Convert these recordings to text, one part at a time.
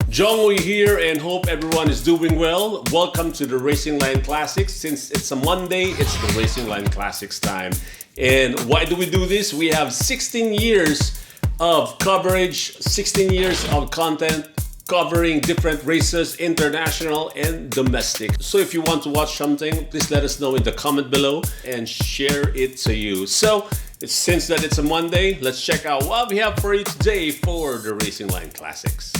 Jongwei here and hope everyone is doing well. Welcome to the Racing Line Classics. Since it's a Monday, it's the Racing Line Classics time. And why do we do this? We have 16 years of coverage, 16 years of content covering different races, international and domestic. So if you want to watch something, please let us know in the comment below and share it to you. So since that it's a Monday, let's check out what we have for you today for the Racing Line Classics.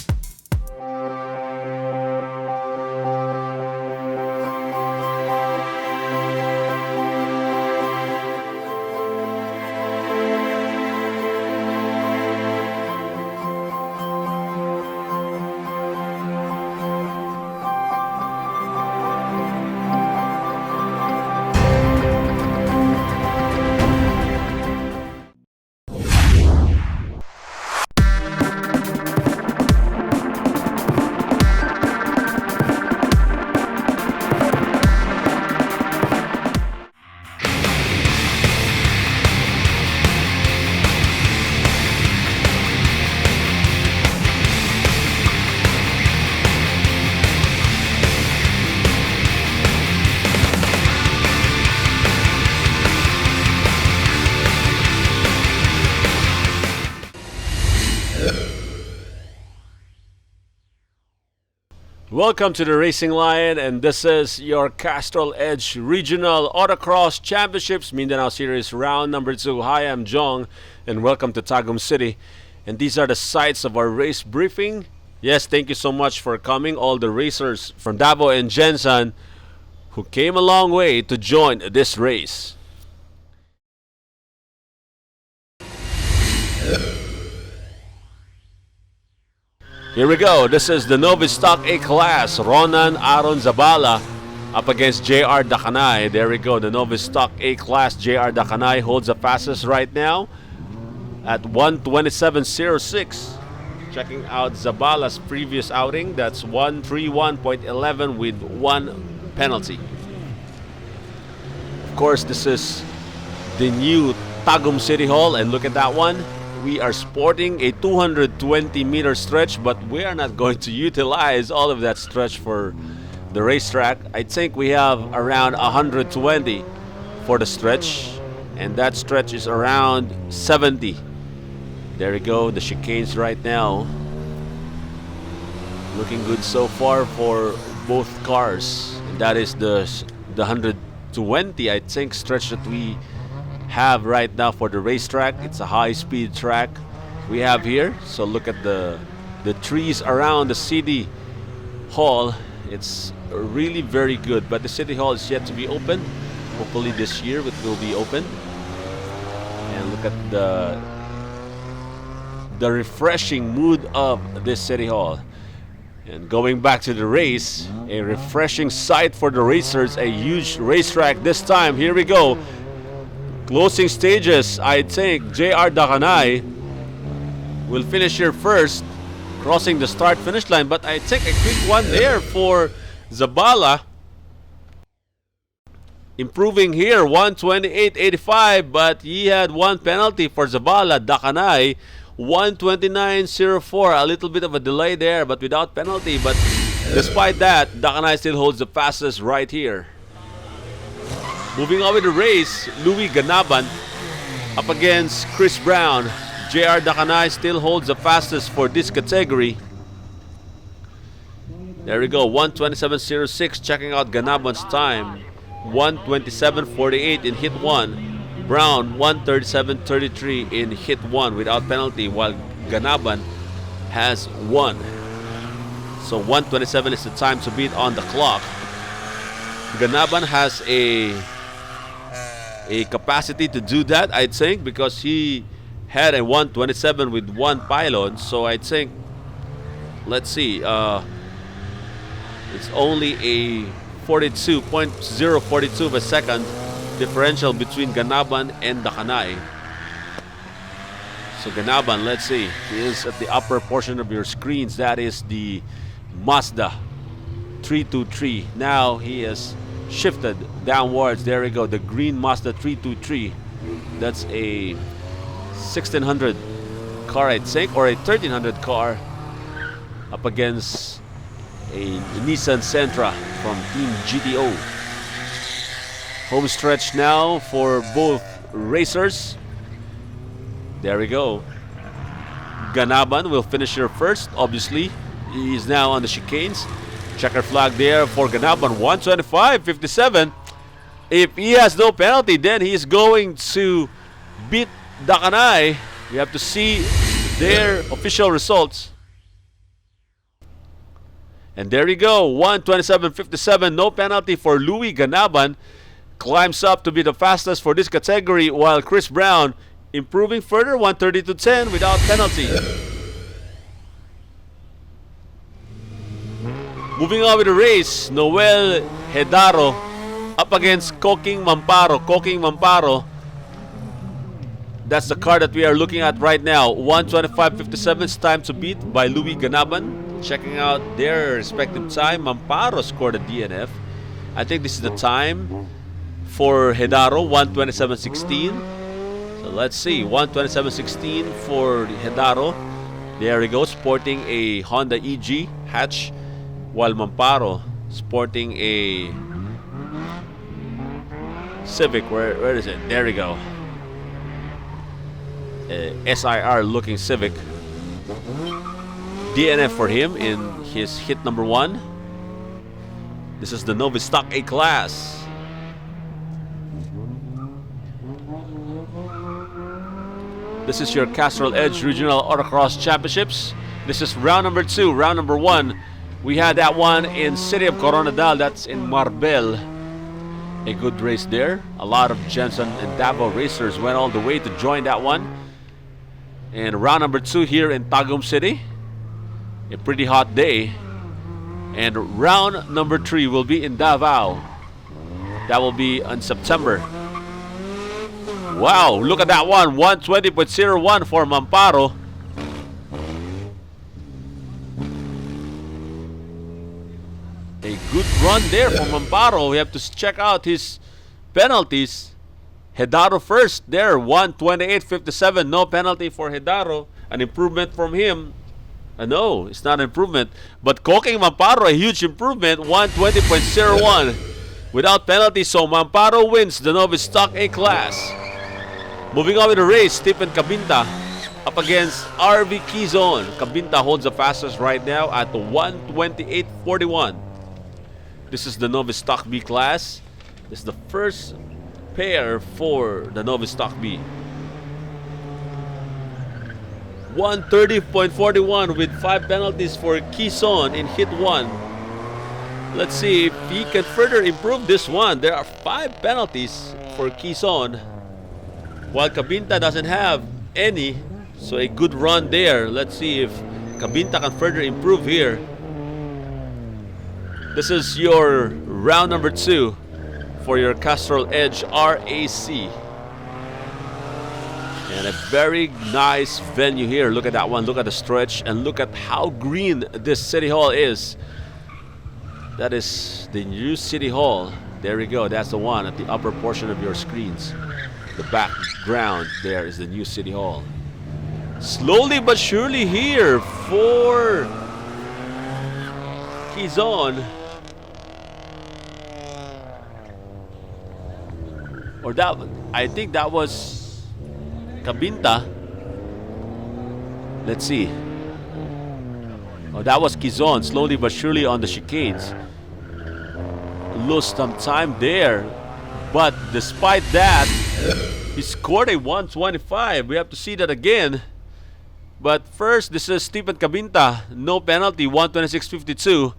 Welcome to the Racing Line, and this is your Castrol Edge Regional Autocross Championships Mindanao Series round number 2. Hi, I'm Jong, and welcome to Tagum City. And these are the sites of our race briefing. Yes, thank you so much for coming, all the racers from Davao and Jensen who came a long way to join this race. Here we go. This is the Novice Stock A class. Ronan Aaron Zabala up against JR Dakanay. There we go. The Novice Stock A class. JR Dakanay holds the fastest right now at 1:27.06. Checking out Zabala's previous outing. That's 1:31.11 with 1 penalty. Of course, this is the new Tagum City Hall, and look at that one. We are sporting a 220-meter stretch, but we are not going to utilize all of that stretch for the racetrack. I think we have around 120 for the stretch, and that stretch is around 70. There we go, the chicanes right now. Looking good so far for both cars. And that is the 120, I think, stretch that we have right now for the racetrack. It's a high-speed track we have here. So look at the trees around the city hall. It's really very good, but the city hall is yet to be open. Hopefully this year it will be open. And look at the refreshing mood of this city hall. And going back to the race, a refreshing sight for the racers, a huge racetrack this time. Here we go. Closing stages, I think JR Dakanay will finish here first, crossing the start-finish line. But I think a quick one there for Zabala. Improving here, 1:28.85, but he had one penalty for Zabala. Dakanay, 1:29.04. A little bit of a delay there, but without penalty. But despite that, Dakanay still holds the fastest right here. Moving on with the race, Louis Ganaban up against Chris Brown. JR Dakanay still holds the fastest for this category. There we go, 1:27.06. Checking out Ganaban's time, 1:27.48 in hit 1. Brown, 1:37.33 in hit 1 without penalty, while Ganaban has 1. So 1:27 is the time to beat on the clock. Ganaban has a capacity to do that, I think, because he had a 1:27 with 1 pylon. So I think, let's see, it's only a 0.42 of a second differential between Ganaban and Dakanay. So Ganaban, let's see, he is at the upper portion of your screens. That is the Mazda 323. Now he is shifted downwards. There we go, the green Mazda 323. That's a 1600 car, I think, or a 1300 car. up against a Nissan Sentra from Team GTO. Home stretch now for both racers. There we go. Ganaban will finish here first, obviously. He is now on the chicanes. Checker flag there for Ganaban, 125.57. If he has no penalty, then he is going to beat Dakanay. We have to see their official results. And there you go, 127.57, no penalty for Louis Ganaban. Climbs up to be the fastest for this category, while Chris Brown improving further, 132.10 without penalty. Moving on with the race, Noel Hedaro up against Koking Mamparo. Koking Mamparo, that's the car that we are looking at right now. 125.57 is time to beat by Louis Ganaban. Checking out their respective time, Mamparo scored a DNF. I think this is the time for Hedaro, 127.16. So let's see, 127.16 for Hedaro. There we go, sporting a Honda EG hatch, while Mamparo sporting a Civic. Where is it? There we go. SIR looking Civic. DNF for him in his hit number 1. This is the Novice Stock A class. This is your Castrol Edge Regional Autocross Championships. This is round number 2. Round number 1, we had that one in City of Coronadal. That's in Marbel. A good race there. A lot of Jensen and Davao racers went all the way to join that one. And round number 2 here in Tagum City. A pretty hot day. And round number 3 will be in Davao. That will be in September. Wow, look at that one. 120.01 for Mamparo. A good run there for Mamparo. We have to check out his penalties. Hedaro first there, 128.57. No penalty for Hedaro. An improvement from him. No, it's not an improvement. But Koking Mamparo, a huge improvement, 120.01. Without penalty, so Mamparo wins the Novice Stock A class. Moving on with the race, Stephen Cabinta up against RV Quezon. Cabinta holds the fastest right now at 128.41. This is the Novice Stock B class. This is the first pair for the Novice Stock B. 130.41 with 5 penalties for Quezon in hit 1. Let's see if he can further improve this one. There are 5 penalties for Quezon, while Cabinta doesn't have any. So a good run there. Let's see if Cabinta can further improve here. This is your round number 2 for your Castrol Edge RAC. And a very nice venue here. Look at that one. Look at the stretch. And look at how green this City Hall is. That is the new City Hall. There we go. That's the one at the upper portion of your screens. The background there is the new City Hall. Slowly but surely here for Quezon. Or that, I think that was Cabinta. Let's see. Oh, that was Quezon. Slowly but surely on the chicanes. Lost some time there. But despite that, he scored a 125. We have to see that again. But first, this is Stephen Cabinta. No penalty, 126.52.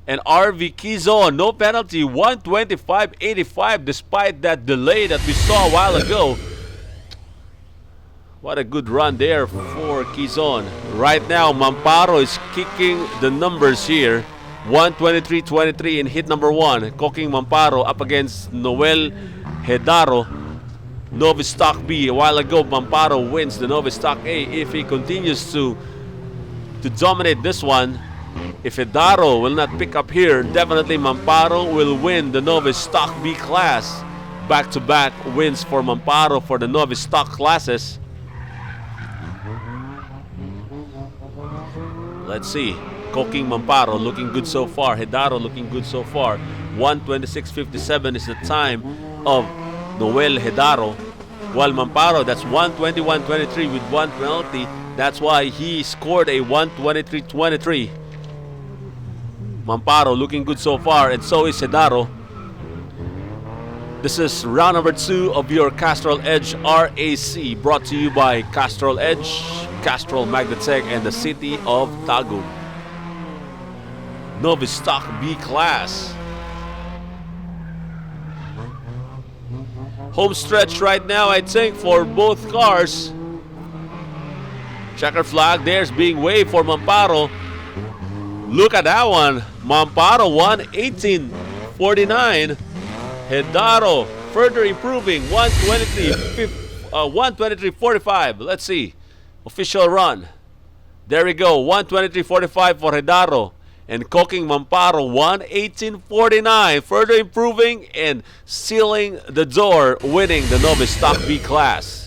And RV Quezon, no penalty, 125.85, despite that delay that we saw a while ago. What a good run there for Quezon. Right now, Mamparo is kicking the numbers here. 123.23 in hit number 1. Koking Mamparo up against Noel Hedaro. Novice Stock B. A while ago, Mamparo wins the Novice Stock A. If he continues to dominate this one, if Hedaro will not pick up here, definitely Mamparo will win the Novice Stock B class. Back-to-back wins for Mamparo for the Novice Stock classes. Let's see. Koking Mamparo looking good so far. Hedaro looking good so far. 1:26.57 is the time of Noel Hedaro. While Mamparo, that's 1:21.23 with one penalty. That's why he scored a 1:23.23. Mamparo looking good so far, and so is Hedaro. This is round number 2 of your Castrol Edge RAC, brought to you by Castrol Edge, Castrol Magdatech, and the city of Tagum. Novice Stock B Class. Home stretch right now, I think, for both cars. Checker flag there's being waved for Mamparo. Look at that one. Mamparo won 18:49. Hedaro further improving 1:23.45. Let's see. Official run. There we go. 1:23.45 for Hedaro. And Koking Mamparo 1:18.49. Further improving and sealing the door, winning the Novice Stock B Class.